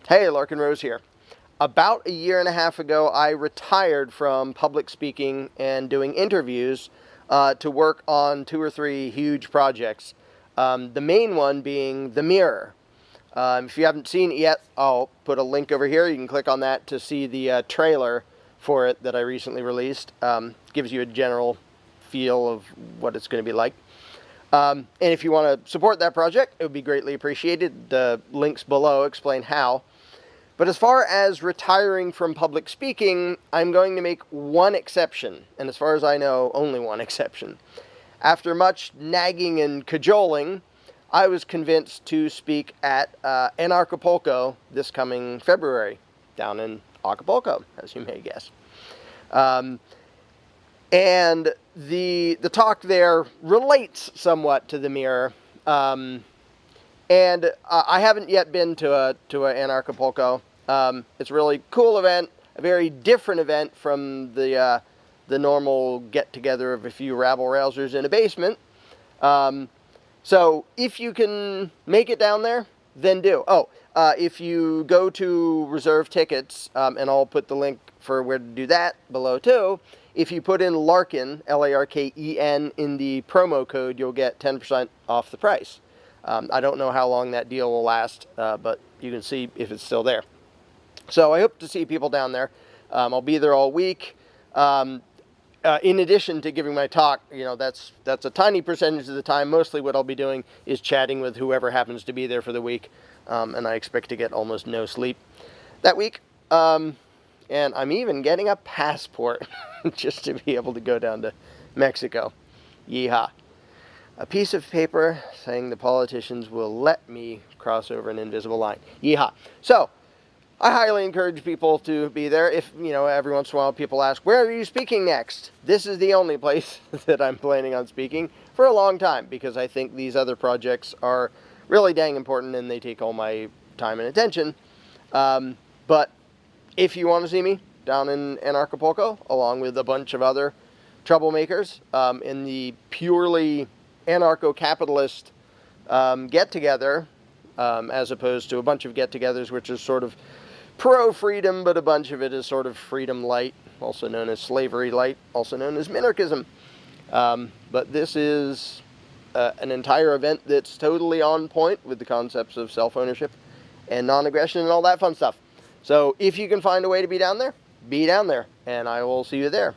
Hey, Larken Rose here. About a year and a half ago, I retired from public speaking and doing interviews to work on 2 or 3 huge projects. The main one being The Mirror. If you haven't seen it yet, I'll put a link over here. You can click on that to see the trailer for it that I recently released. Gives you a general feel of what it's going to be like. And if you want to support that project, it would be greatly appreciated. The links below explain how. But as far as retiring from public speaking, I'm going to make one exception, and as far as I know, only one exception. After much nagging and cajoling, I was convinced to speak at Anarchapulco this coming February, down in Acapulco, as you may guess. And the talk there relates somewhat to The Mirror. And I haven't yet been to a Anarchapulco. It's a really cool event, a very different event from the normal get-together of a few rabble-rousers in a basement. So if you can make it down there, then do. If you go to reserve tickets, and I'll put the link for where to do that below too, if you put in Larken, L-A-R-K-E-N, in the promo code, you'll get 10% off the price. I don't know how long that deal will last, but you can see if it's still there. So I hope to see people down there. I'll be there all week. In addition to giving my talk, that's a tiny percentage of the time. Mostly what I'll be doing is chatting with whoever happens to be there for the week. And I expect to get almost no sleep that week. And I'm even getting a passport just to be able to go down to Mexico. Yeehaw. A piece of paper saying the politicians will let me cross over an invisible line. Yeehaw. So, I highly encourage people to be there. If, every once in a while people ask, where are you speaking next? This is the only place that I'm planning on speaking for a long time, because I think these other projects are really dang important and they take all my time and attention. But if you want to see me down in Anarchapulco, along with a bunch of other troublemakers, in the purely anarcho-capitalist get-together, as opposed to a bunch of get-togethers which is sort of pro-freedom, but a bunch of it is sort of freedom light, also known as slavery light, also known as minarchism. But this is an entire event that's totally on point with the concepts of self-ownership and non-aggression and all that fun stuff. So if you can find a way to be down there, and I will see you there.